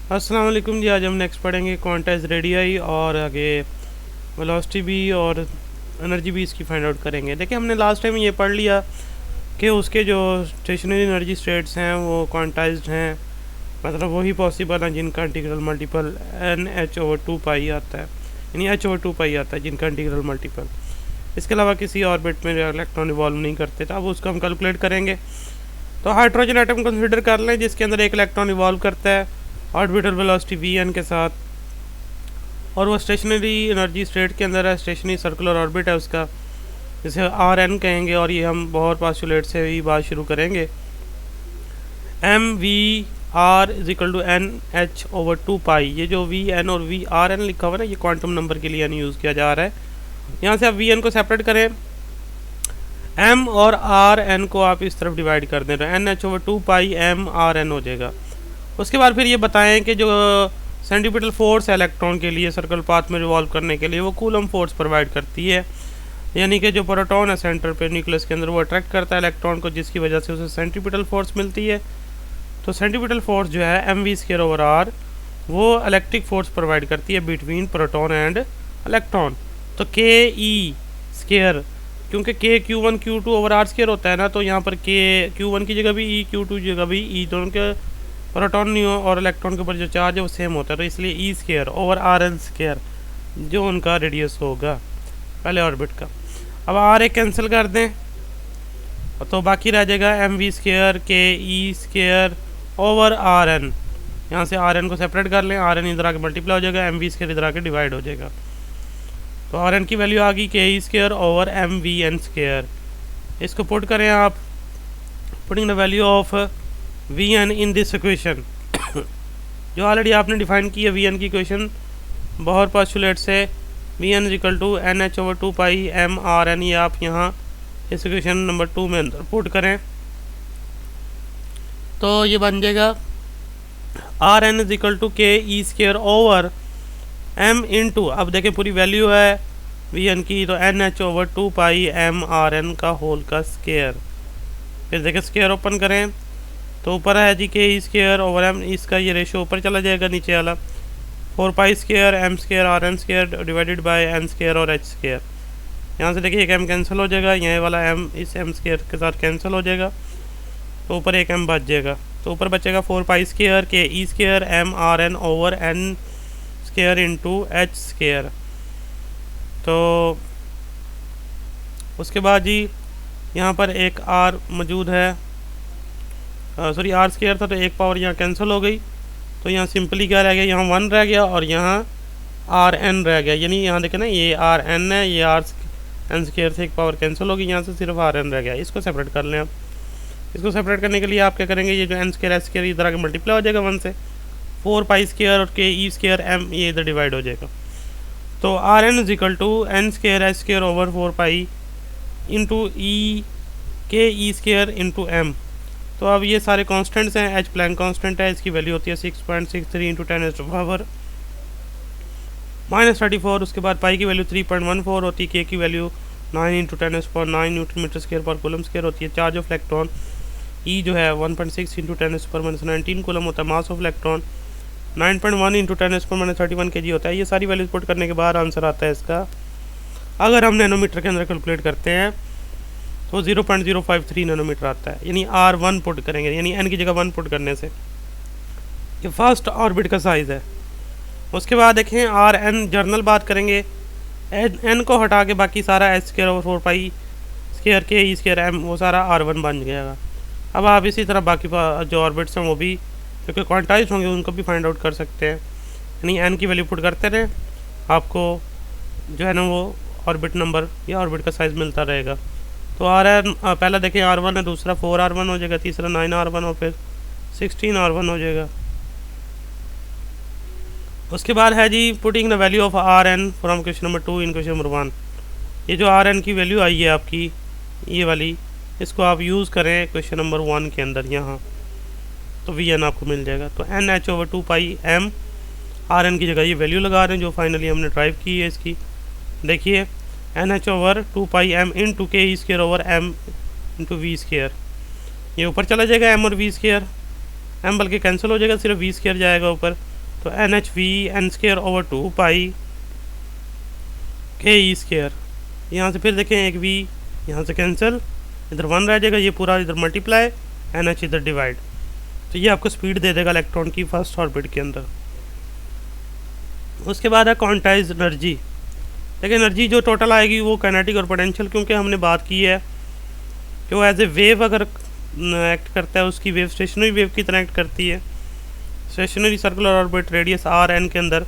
अस्सलाम वालेकुम जी। आज हम नेक्स्ट पढ़ेंगे क्वांटाइज रेडियाई और आगे वेलोसिटी भी और एनर्जी भी इसकी फाइंड आउट करेंगे। देखिए हमने लास्ट टाइम ये पढ़ लिया कि उसके जो स्टेशनरी एनर्जी स्टेट्स हैं वो क्वांटाइज्ड हैं, मतलब वही पॉसिबल हैं जिनका इंटीग्रल मल्टीपल NH/2π आता है, यानी H/2π आता है जिनका इंटीग्रल मल्टीपल। इसके अलावा किसी ऑर्बिट में इलेक्ट्रॉन इवॉल्व नहीं करते, तो अब उसको हम कैलकुलेट करेंगे। तो हाइड्रोजन एटम कंसिडर कर लें जिसके अंदर एक इलेक्ट्रॉन इवॉल्व करता है ऑर्बिटल वेलोसिटी Vn के साथ, और वो स्टेशनरी एनर्जी स्टेट के अंदर है, स्टेशनरी सर्कुलर ऑर्बिट है उसका, जिसे Rn कहेंगे। और ये हम बोहर पास्टुलेट से ही बात शुरू करेंगे। mvr = NH/2π। ये जो Vn और Vrn लिखा हुआ है ना, ये क्वांटम नंबर के लिए यूज़ किया जा रहा है। यहाँ से आप Vn को सेपरेट करें, m और Rn को आप इस तरफ डिवाइड कर दें तो NH/2π mRn हो जाएगा। उसके बाद फिर ये बताएं कि जो सेंट्रीपिटल फोर्स है इलेक्ट्रॉन के लिए सर्कल पाथ में रिवॉल्व करने के लिए, वो कूलम फोर्स प्रोवाइड करती है, यानी कि जो प्रोटॉन है सेंटर पे न्यूक्लियस के अंदर वो अट्रैक्ट करता है इलेक्ट्रॉन को, जिसकी वजह से उसे सेंट्रीपिटल फोर्स मिलती है। तो सेंट्रीपिटल फोर्स जो है mv²/r वो इलेक्ट्रिक फोर्स प्रोवाइड करती है बिटवीन प्रोटॉन एंड इलेक्ट्रॉन। तो ke², क्योंकि k q1 q2/r² होता है ना, तो यहाँ पर k q1 की जगह भी e, q2 की जगह भी e, दोनों के प्रोटॉन और इलेक्ट्रॉन के ऊपर जो चार्ज है वो सेम होता है, तो इसलिए e²/rn² जो उनका रेडियस होगा पहले ऑर्बिट का। अब r कैंसिल कर दें तो बाकी रह जाएगा mv² ke²/rn। यहाँ से rn को सेपरेट कर लें, rn इधर आके मल्टीप्लाई हो जाएगा, mv² इधर आके डिवाइड हो जाएगा। तो rn की वैल्यू आ गई ke²/mvn²। इसको पुट करें आप, putting the value of Vn in this equation जो ऑलरेडी आपने डिफाइन की है Vn की इक्वेशन बोहर पास्टुलेट से, Vn = NH/2π mRn। ये आप यहाँ इस इक्वेशन नंबर 2 में अंदर पुट करें तो ये बन जाएगा Rn = ke²/m इंटू, अब देखें पूरी वैल्यू है Vn की, तो NH/2π mRn का होल का स्क्वायर। फिर देखें स्क्वायर ओपन करें तो ऊपर है जी ke²/m, इसका ये रेशो ऊपर चला जाएगा नीचे वाला, 4π² m² Rn² divided by n² और h²। यहाँ से देखिए एक m कैंसिल हो जाएगा, यहाँ वाला m इस m² के साथ कैंसिल हो जाएगा, तो ऊपर एक m बच जाएगा। तो ऊपर बचेगा 4π² ke² mRn/n² इंटू h²। तो उसके बाद जी यहाँ पर एक r मौजूद है, सॉरी r² था, तो एक पावर यहाँ कैंसिल हो गई, तो यहाँ सिंपली क्या रह गया, यहाँ 1 रह गया और यहाँ Rn रह गया। यानी यहाँ देखें ना, ये Rn है, ये Rn² से एक पावर कैंसिल होगी, यहाँ से सिर्फ Rn रह गया। इसको सेपरेट कर लें आप। इसको सेपरेट करने के लिए आप क्या करेंगे, ये जो n² h² इधर आके मल्टीप्लाई हो जाएगा 1 से, 4π² और ke²m ये इधर डिवाइड हो जाएगा। तो Rn = n² h²/4π into e ke² into m। तो अब ये सारे कांस्टेंट्स हैं, h प्लैंक कांस्टेंट है, इसकी वैल्यू होती है 6.63 × 10⁻⁻34। उसके बाद पाई की वैल्यू 3.14 होती है, के की वैल्यू 9 × 10⁻9 Nm²/कूलम² होती है। चार्ज ऑफ इलेक्ट्रॉन ई जो है 1.6 × 10⁻19 कूलम होता है। मास ऑफ इलेक्ट्रॉन 9.1 × 10⁻31 kg होता है। ये सारी वैल्यूज पुट करने के बाद आंसर आता है इसका, अगर हम नैनोमीटर के अंदर कैलकुलेट करते हैं तो 0.053 नैनोमीटर आता है, यानी R1 पुट करेंगे, यानी n की जगह 1 पुट करने से ये फर्स्ट ऑर्बिट का साइज़ है। उसके बाद देखें Rn जर्नल बात करेंगे, n को हटा के बाकी सारा h²/4π² ke²m वो सारा R1 बन जाएगा। अब आप इसी तरह बाकी जो ऑर्बिट्स हैं वो भी क्योंकि क्वांटाइज होंगे उनको भी फाइंड आउट कर सकते हैं, यानी n की वैल्यू पुट करते रहें, आपको जो है ना वो ऑर्बिट नंबर या ऑर्बिट का साइज़ मिलता रहेगा। तो Rn पहला देखें R1 है, दूसरा 4R1 हो जाएगा, तीसरा 9R1 और फिर 16R1 हो जाएगा। उसके बाद है जी putting the value of Rn from question number 2 in question number 1। ये जो Rn की वैल्यू आई है आपकी ये वाली, इसको आप यूज़ करें क्वेश्चन नंबर 1 के अंदर यहाँ, तो Vn आपको मिल जाएगा। तो NH/2π m Rn की जगह ये वैल्यू लगा रहे हैं जो फाइनली हमने ड्राइव की है इसकी। देखिए NH/2π m into ke²/m into v², ये ऊपर चला जाएगा m और v², m बल्कि कैंसिल हो जाएगा, सिर्फ v² जाएगा ऊपर, तो NHV n स्क्वायर ओवर 2 पाई के ई स्क्वायर। यहाँ से फिर देखें एक v यहाँ से कैंसिल, इधर 1 रह जाएगा, ये पूरा इधर मल्टीप्लाई, NH इधर डिवाइड। तो ये आपको स्पीड दे देगा इलेक्ट्रॉन की फर्स्ट ऑर्बिट के अंदर। उसके बाद है क्वांटाइज एनर्जी। देखिए एनर्जी जो टोटल आएगी वो काइनेटिक और पोटेंशियल, क्योंकि हमने बात की है कि वो एज ए वेव अगर एक्ट करता है, उसकी वेव स्टेशनरी वेव की तरह एक्ट करती है। Stationary circular orbit radius r n के अंदर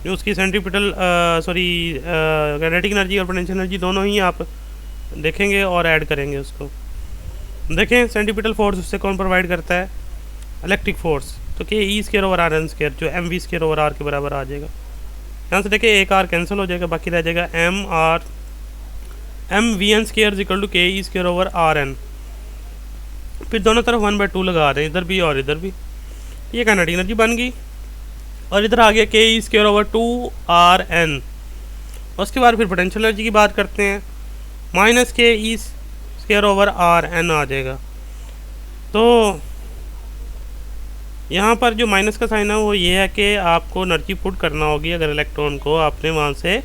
जो उसकी सेंट्रीपिटल काइनेटिक एनर्जी और पोटेंशियल एनर्जी दोनों ही आप देखेंगे और ऐड करेंगे उसको। देखें सेंट्रीपिटल फोर्स उससे कौन प्रोवाइड करता है, इलेक्ट्रिक फोर्स, तो के ई square over r n square जो M V square over r के बराबर आ जाएगा। यहाँ से देखिए एक r कैंसिल हो जाएगा, बाकी रह जाएगा m v n square equal to k E square over r n। फिर दोनों तरफ 1/2 लगा रहे हैं, इधर भी और इधर भी, ये काइनेटिक एनर्जी बन गई। और इधर आ गया के ई स्क्वायर ओवर 2r n। उसके बाद फिर पोटेंशियल एनर्जी की बात करते हैं, माइनस के ई स्क्वायर ओवर r n आ जाएगा। तो यहाँ पर जो माइनस का साइन है वो ये है कि आपको एनर्जी पुट करना होगी अगर इलेक्ट्रॉन को आपने वहाँ से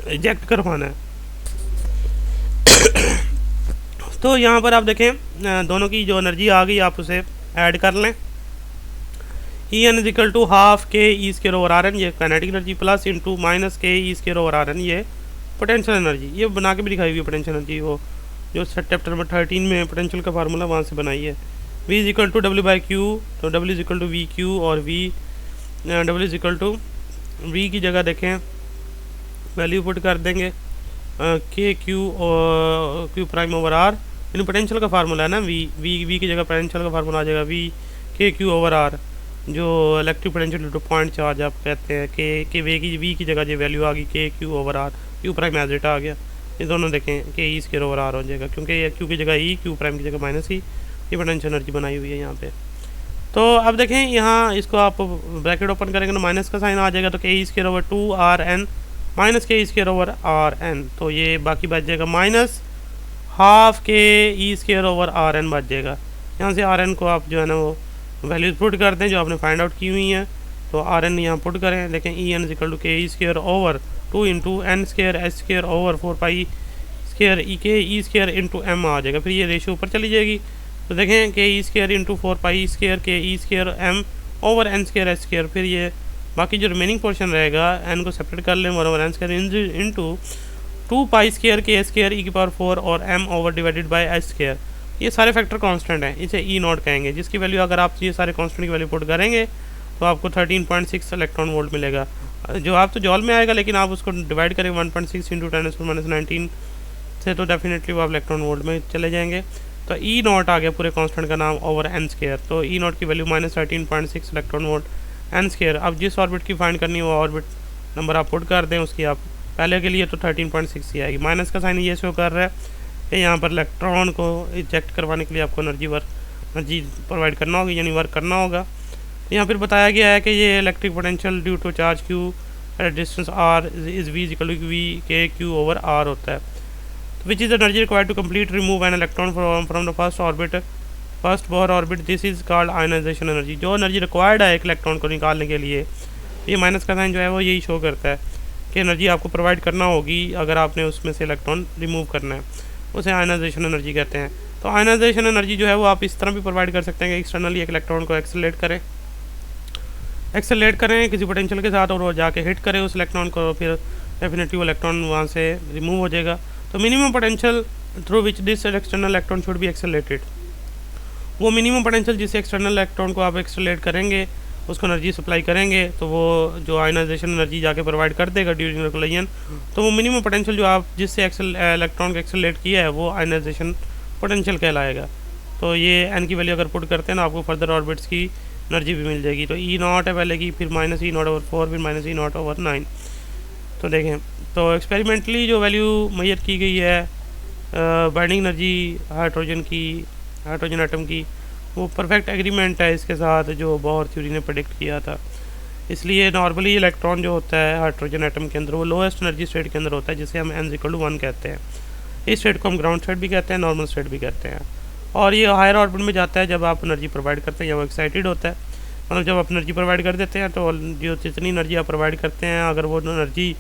इजेक्ट करवाना है। तो यहाँ पर आप देखें दोनों की जो एनर्जी आ गई आप उसे ऐड कर लें। E n equal to half k E square over r n, ये kinetic energy, plus into minus k ई स्क्वायर ओवर r n, ये पोटेंशियल एनर्जी। ये बना के भी दिखाई हुई है पोटेंशियल एनर्जी, वो जो चैप्टर नंबर 13 में पोटेंशियल का फार्मूला वहाँ से बनाई है। V इज इक्वल टू डब्ल्यू बाई क्यू, तो W is equal to v q, और W is equal to V की जगह देखें वैल्यू पुट कर देंगे k q prime over R, यानी पोटेंशियल का फार्मूला है ना, V की जगह पोटेंशियल का फार्मूला आ जाएगा V k Q over R, जो electric potential two point charge आप कहते हैं। के V की जगह जो वैल्यू आ गई K Q over R, Q prime as it आ गया। ये दोनों देखें के ई स्क्वायर ओवर R हो जाएगा, क्योंकि ये क्यू की जगह ई, क्यू प्राइम की जगह माइनस ई, ये पोटेंशियल एनर्जी बनाई हुई है यहाँ पे। तो अब देखें यहाँ इसको आप ब्रैकेट ओपन करेंगे तो माइनस का साइन आ जाएगा, तो के ई square over 2r n minus k ई स्क्वायर ओवर r n, तो ये बाकी बच जाएगा माइनस हाफ के ई स्क्वायर ओवर r n बच जाएगा। यहाँ से r n को आप जो है ना वो वैल्यूज पुट कर दें जो आपने फाइंड आउट की हुई हैं, तो r n यहाँ पुट करें। देखें E N equal to k E square over 2 into n square h square over 4 pi square e k E square into m आ जाएगा। फिर ये रेशियो ऊपर चली जाएगी, तो देखें के ई square into 4 pi square k ई square m over n square h square. फिर ये बाकी जो रिमेनिंग पोर्शन रहेगा एन को सेपरेट कर लें, 1 over n square into 2 pi square k square e की पावर 4 और m over divided by h square. ये सारे फैक्टर कांस्टेंट हैं, इसे ई नॉट कहेंगे, जिसकी वैल्यू अगर आप ये सारे कांस्टेंट की वैल्यू पुट करेंगे तो आपको 13.6 इलेक्ट्रॉन वोल्ट मिलेगा। जो आप तो जॉल में आएगा, लेकिन आप उसको डिवाइड करें 1.6 इंटू 10⁻⁻19 से, तो डेफिनेटली वो आप इलेक्ट्रॉन वोल्ट में चले जाएंगे। तो ई नॉट आ गया पूरे कांस्टेंट का नाम ओवर एन स्क्वायर, तो ई नॉट की value -13.6 electron volt n square. अब जिस ऑर्बिट की फाइंड करनी है वो ऑर्बिट नंबर आप पुट कर दें, उसकी आप पहले के लिए तो 13.6 ही आएगी। माइनस का साइन ये शो कर रहा है कि यहाँ पर इलेक्ट्रॉन को इजेक्ट करवाने के लिए आपको एनर्जी प्रोवाइड करना होगी, यानी वर्क करना होगा। यहाँ फिर बताया गया है कि ये electric potential due to charge q at distance r is v equal to v k Q over r होता है। तो which is energy required to complete remove an electron from the first Bohr orbit, this is called ionisation energy. जो energy required है एक electron को निकालने के लिए, ये माइनस का साइन जो है वो यही शो करता है कि एनर्जी आपको प्रोवाइड करना होगी अगर आपने उसमें से इलेक्ट्रॉन रिमूव करना है, उसे आयनाइजेशन एनर्जी कहते हैं। तो आयनाइजेशन एनर्जी जो है वो आप इस तरह भी प्रोवाइड कर सकते हैं कि एक्सटर्नली एक इलेक्ट्रॉन को एक्सेलरेट करें किसी पोटेंशियल के साथ, और वो जाके हिट करे उस इलेक्ट्रॉन को, फिर डेफिनेटली वो इलेक्ट्रॉन वहाँ से रिमूव हो जाएगा। तो minimum potential through which this external electron should be accelerated, वो मिनिमम पोटेंशियल जिससे एक्सटर्नल इलेक्ट्रॉन को आप एक्सेलरेट करेंगे, उसको एनर्जी सप्लाई करेंगे, तो वो जो आयनाइजेशन एनर्जी जाके प्रोवाइड कर देगा ड्यूरिंग रिकोलिजन। तो वो मिनिमम पोटेंशियल जो आप जिससे इलेक्ट्रॉन को एक्सेलरेट किया है वो आयनाइजेशन पोटेंशियल कहलाएगा। तो ये एन की वैल्यू अगर पुट करते हैं ना, आपको फर्दर ऑर्बिट्स की एनर्जी भी मिल जाएगी। तो ई नॉट है पहले की, फिर माइनस ई नॉट ओवर 4, फिर माइनस ई नॉट ओवर 9। तो देखें तो एक्सपेरिमेंटली जो वैल्यू मेजर की गई है बाइंडिंग एनर्जी हाइड्रोजन एटम की, वो परफेक्ट एग्रीमेंट है इसके साथ जो बोहर थ्योरी ने प्रेडिक्ट किया था। इसलिए नॉर्मली इलेक्ट्रॉन जो होता है हाइड्रोजन एटम के अंदर वो लोएस्ट एनर्जी स्टेट के अंदर होता है, जिसे हम n=1 कहते हैं। इस स्टेट को हम ग्राउंड स्टेट भी कहते हैं, नॉर्मल स्टेट भी कहते हैं। और ये हायर ऑर्बिट में जाता है जब आप एनर्जी प्रोवाइड करते हैं या वो एक्साइटेड होता है। मतलब जब आप एनर्जी प्रोवाइड कर देते हैं तो जो जितनी एनर्जी आप प्रोवाइड करते हैं अगर वो एनर्जी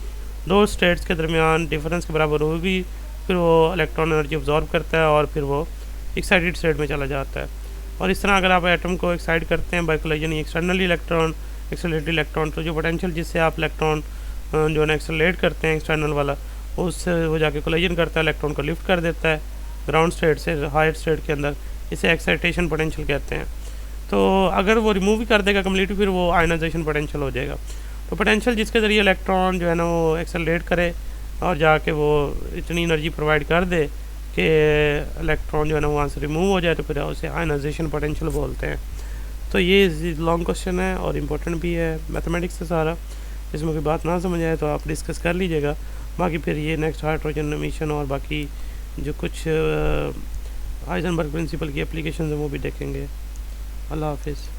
दो स्टेट्स के दरमियान डिफरेंस के बराबर होगी फिर वो इलेक्ट्रॉन एनर्जी ऑब्जॉर्व करता है और फिर वो एक्साइटेड स्टेट में चला जाता है। और इस तरह अगर आप एटम को एक्साइट करते हैं by collision externally electron accelerated electron, तो जो पोटेंशियल जिससे आप इलेक्ट्रॉन जो है एक्सेलरेट करते हैं एक्सटर्नल वाला, उससे वो जाके कोलिजन करता है, इलेक्ट्रॉन को लिफ्ट कर देता है ग्राउंड स्टेट से हायर स्टेट के अंदर। इसे एक्साइटेशन पोटेंशियल कहते हैं। तो अगर वो रिमूव भी कर देगा कम्प्लीटली फिर वो आयनाइजेशन पोटेंशियल हो जाएगा। तो पोटेंशियल जिसके ज़रिए इलेक्ट्रॉन जो है ना वो एक्सेलरेट करे और जाके वो इतनी एनर्जी प्रोवाइड कर दे कि इलेक्ट्रॉन जो है ना वहाँ से रिमूव हो जाए, तो फिर उसे आयनाइजेशन पोटेंशियल बोलते हैं। तो ये लॉन्ग क्वेश्चन है और इम्पोर्टेंट भी है मैथमेटिक्स से सारा। इसमें कोई बात ना समझ आए तो आप डिस्कस कर लीजिएगा। बाकी फिर ये नेक्स्ट हाइड्रोजन एमिशन और बाकी जो कुछ हाइजेनबर्ग प्रिंसिपल की एप्लीकेशन है वो भी देखेंगे। अल्लाह हाफिज़।